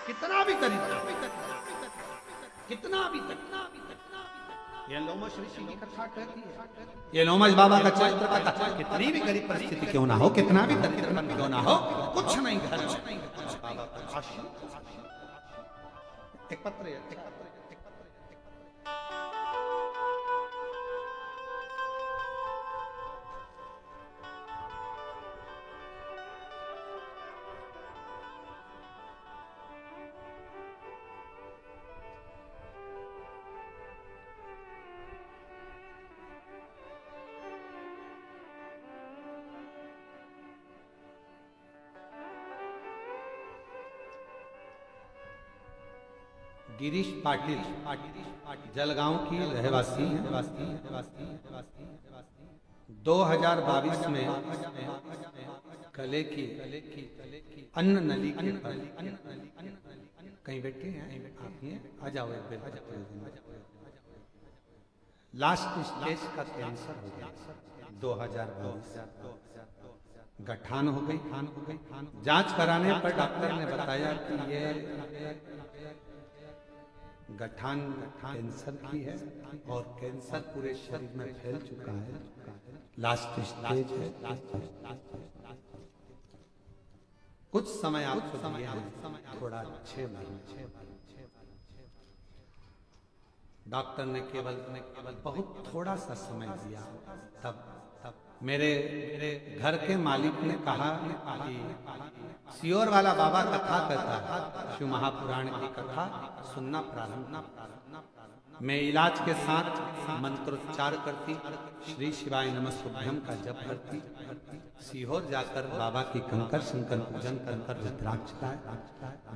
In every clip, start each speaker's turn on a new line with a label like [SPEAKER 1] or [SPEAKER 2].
[SPEAKER 1] कितना भी दरिद्र, कितना भी ये लोमश ऋषि की कथा कहती है, ये लोमश बाबा का चरित्र कथा, कितनी भी गरीब परिस्थिति क्यों ना हो, कितना भी दरिद्र क्यों ना हो, कुछ नहीं घर में बाबा का आशीर्वाद। एक पत्र है, एक पत्र है। गिरीश पाटिल जलगांव की रहवासी हैं। 2022 में गले की अन्न नली के पर कहीं बैठे हैं आप, आ जाओ एक बार। लास्ट स्टेज का कैंसर हो गया 2022, गठान हो गई। जांच कराने पर डॉक्टर ने बताया कि ये गठान कैंसर की है और कैंसर पूरे शरीर में फैल चुका है, लास्ट स्टेज है। कुछ समय आपको दिया है, थोड़ा 6 महीने। डॉक्टर ने केवल बहुत थोड़ा सा समय दिया। तब मेरे घर के मालिक ने कहा कि सियोर वाला बाबा कथा कहता है, शिव महापुराण की कथा सुनना प्रारंभ। मैं इलाज के साथ मंत्रोच्चार करती, श्री शिवाय नमः शुभ्यम का जप करती, सीहोर जाकर बाबा की कंकर शंकर पूजन कर रुद्राक्ष लाए,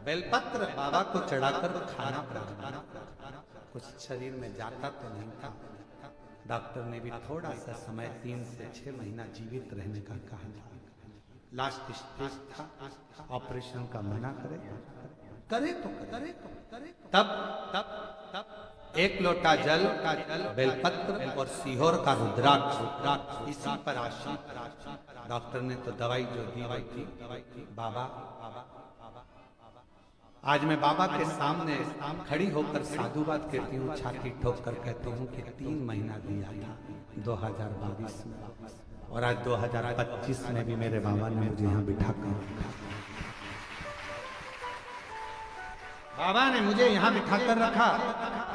[SPEAKER 1] बेलपत्र बाबा को चढ़ाकर खाना प्रारंभ। कुछ शरीर में जाता तो नहीं था। डॉक्टर ने भी थोड़ा सा समय 3 से 6 महीना जीवित रहने का कहा। लास्ट स्टेज था, ऑपरेशन का मना करे तो तब 1 लोटा जल, बेलपत्र और सीहोर का रुद्राक्ष इसी पर आश्रित। डॉक्टर ने तो दवाई जो दी थी बाबा। आज मैं बाबा के सामने खड़ी होकर साधुवाद कहती हूँ, छाती ठोक कर कहती हूँ कि 3 महीना दिया था 2022 में, और आज 2025 में भी मेरे बाबा ने मुझे यहाँ बिठा कर बाबा ने मुझे यहाँ बिठा कर रखा।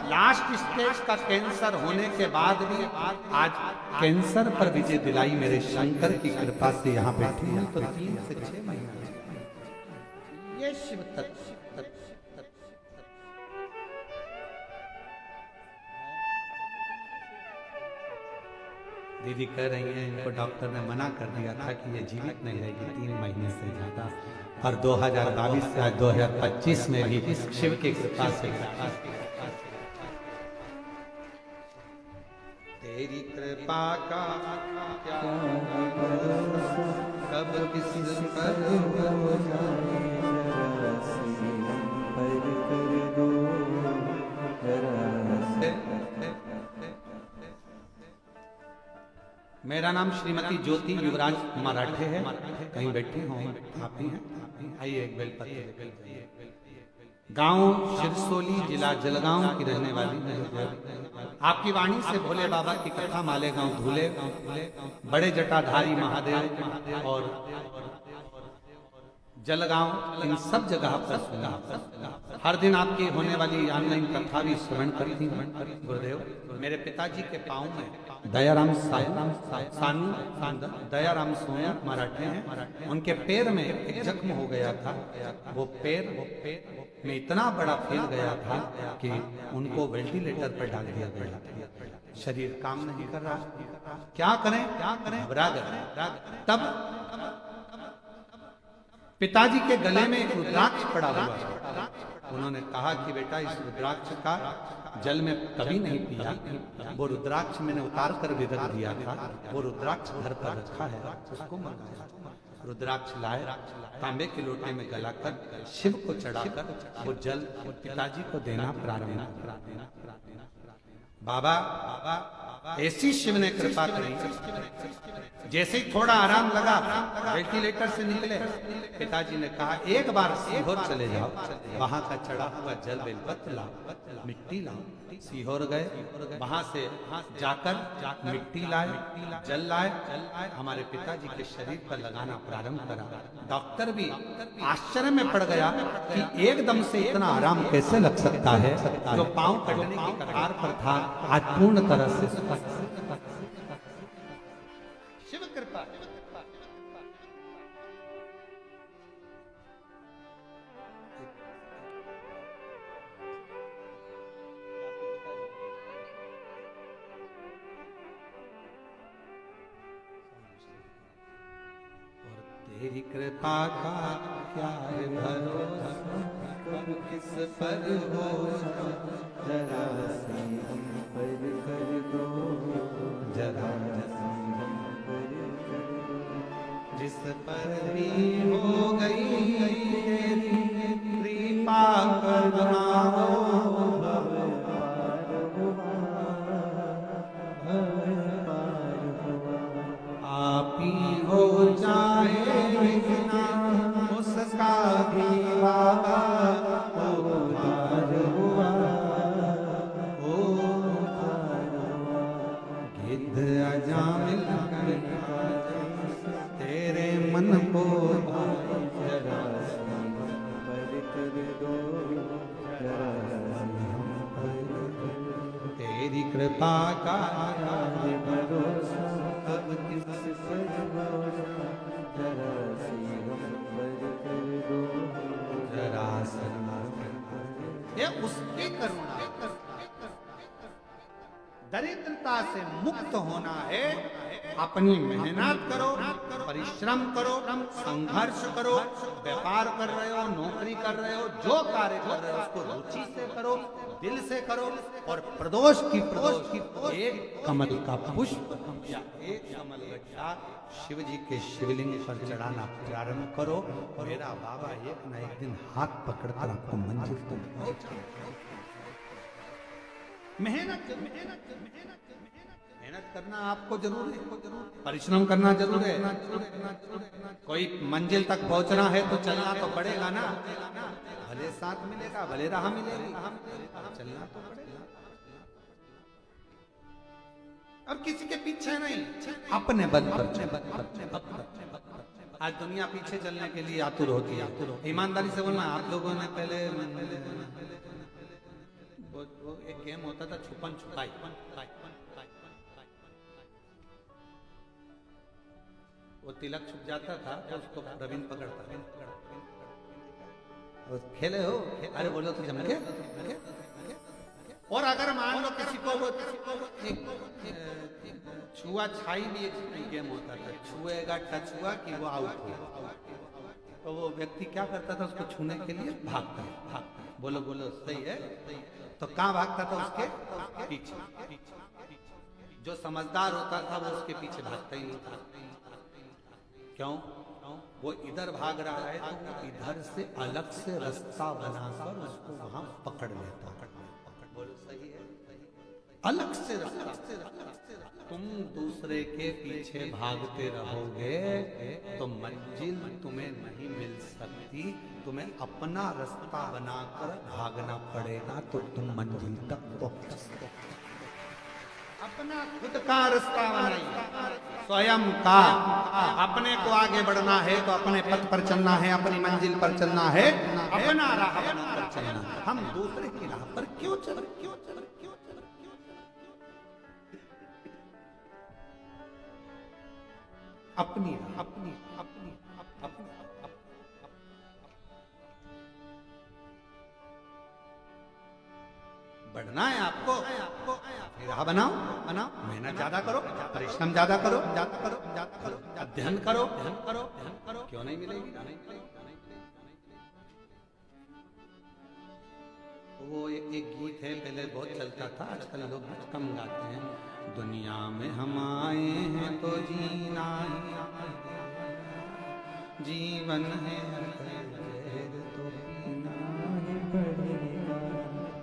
[SPEAKER 1] लास्ट स्टेज का कैंसर होने के बाद भी आज कैंसर पर विजय दिलाई मेरे शंकर की कृपा से यहाँ बैठे हैं। तो 3 से 6 महीना ये शिव तत्व। दीदी कह रही हैं इनको डॉक्टर ने मना कर दिया था कि ये जीवित नहीं रहेगी 3 महीने से ज्यादा, और 2022 से 2025 में भी शिव की कृपा से तेरी कृपा का क्या कब किसी पर हो जाए, मेरा नाम श्रीमती ज्योति युवराज मराठे है। कहीं बैठे हो आप ही हैं, आइए एक बेलपत्र। गांव शिरसोली, जिला जलगांव की रहने वाली है। आपकी वाणी से भोले बाबा की कथा मालेगांव धूले, बड़े जटाधारी महादेव और जलगांव, इन सब जगह पर सुना। हर दिन आपकी होने वाली ऑनलाइन कथा भी श्रवण करती हूँ। गुरुदेव मेरे पिताजी के पाँव में दयाराम सानू, दयाराम सोनू मराठे हैं, उनके पैर में एक जख्म हो गया था। वो पैर में इतना बड़ा फैल गया था कि उनको वेंटिलेटर पर डाल दिया गया। शरीर काम नहीं कर रहा, क्या करें घबरा गए। तब पिताजी के गले में एक रुद्राक्ष पड़ा हुआ। उन्होंने कहा कि बेटा इस रुद्राक्ष का जल में कभी नहीं पिया, वो रुद्राक्ष मैंने उतार कर भी रख दिया था, वो रुद्राक्ष घर पर रखा है, उसको मंगाया। रुद्राक्ष लाए, तांबे के लोटे में गलाकर शिव को चढ़ाकर वो जल पिताजी को देना प्रारंभ। बाबा ऐसी शिव ने कृपा करी, जैसे ही थोड़ा आराम लगा वेंटिलेटर से निकले, पिताजी ने कहा एक बार सीहोर चले जाओ, वहां का चढ़ा हुआ जल बेलपत्र लाओ, मिट्टी लाओ। सीहोर गए, वहां से जाकर मिट्टी लाए, जल लाए, हमारे पिताजी के शरीर पर लगाना प्रारंभ करा। डॉक्टर भी आश्चर्य में पड़ गया कि एकदम से इतना आराम कैसे लग सकता है। जो पांव कटने की कगार पर था आज पूर्ण तरह से शिव कृपा। तेरी कृपा का क्या भरोसा, कब किस पर हो, जरा से हम पर कर दो, जरा जिस पर भी हो गई तेरी कृपा करुणा आप ही हो जाए बिना उसका भी बाबा ओ पार हुआ, ओ गिद्ध अजामिल तेरे मन को जरा पर कर दो, तेरी कृपा का भरोसा, अब किस पर भरोसा, जरा सी हम पर कर दो, जरा ये उसकी करुणा। दरिद्रता से मुक्त होना है, अपनी मेहनत करो, परिश्रम करो, संघर्ष करो, व्यापार कर रहे हो, नौकरी कर रहे हो, जो कार्य कर रहे हो उसको रुचि से करो, दिल से करो, और प्रदोष की एक कमल का पुष्प या एक कमल गट्टा शिव जी के शिवलिंग पर चढ़ाना प्रारंभ करो। मेरा बाबा एक न एक दिन हाथ पकड़कर आपको मंजिल तक मेहनत करना आपको जरूर है, परिश्रम करना जरूर है। कोई मंजिल तक पहुंचना है तो चलना तो पड़ेगा ना, भले साथ मिलेगा, भले राह मिलेगी, चलना तो पड़ेगा। अब किसी के पीछे नहीं, अपने बल पर। आज दुनिया पीछे चलने के लिए आतुर होती है। ईमानदारी से बोलना, आप लोगों ने पहले वो एक गेम होता था छुपन छुपाई, वो तिलक छुप जाता था तो उसको प्रवीण पकड़ता था, खेले हो, अरे बोलो तो जम के। और अगर मान लो किसी को वो छुआ छाई भी एक गेम होता था, छुएगा टच हुआ कि वो आउट हुआ, तो वो व्यक्ति क्या करता था, उसको छूने के लिए भागता। बोलो बोलो सही है। तो कहाँ भागता था? उसके पीछे। जो समझदार होता था वो उसके पीछे भागता ही नहीं था। क्यों? वो इधर भाग रहा है तो इधर से अलग से रास्ता बनाकर उसको वहां पकड़ लेता। बोलो सही है। अलग से रास्ता। तुम दूसरे के पीछे भागते रहोगे तो मंजिल तुम्हें नहीं मिल सकती। तुम्हें अपना रास्ता बनाकर भागना पड़ेगा तो तुम मंजिल तक पहुंच सकते। अपना खुद का रास्ता बनाइए, स्वयं का। अपने को आगे बढ़ना है तो अपने पथ पर चलना है, अपनी मंजिल पर चलना है, अपना राह बनाकर चलना है। हम दूसरे की राह पर क्यों चल? अपनी बढ़ना है आपको, राह बनाओ, मेहनत ज्यादा करो, परिश्रम ज्यादा करो, अध्ययन करो, क्यों नहीं मिलेगी? वो एक गीत है, पहले बहुत चलता था, आजकल लोग बहुत कम गाते हैं। दुनिया में हम आए हैं तो जीना ही जीवन है, तो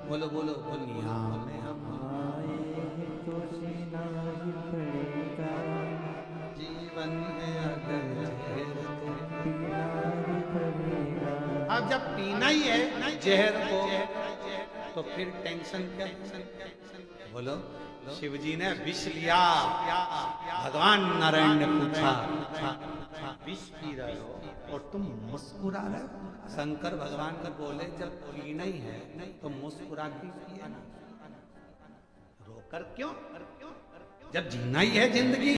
[SPEAKER 1] बोलो बोलो। दुनिया में हम आए
[SPEAKER 2] तो जीना ही पड़ेगा,
[SPEAKER 1] जीवन में अगर जहर तो
[SPEAKER 2] पीना ही पड़ेगा।
[SPEAKER 1] अब जब पीना ही है जहर को तो फिर टेंशन क्या? बोलो। शिव जी ने विष लिया, भगवान नारायण ने पूछा विष पी रहे हो और तुम मुस्कुरा रहे हो? शंकर भगवान को बोले जब पीना ही है तो मुस्कुरा के पिए ना, रोकर क्यों? जब जीना ही है जिंदगी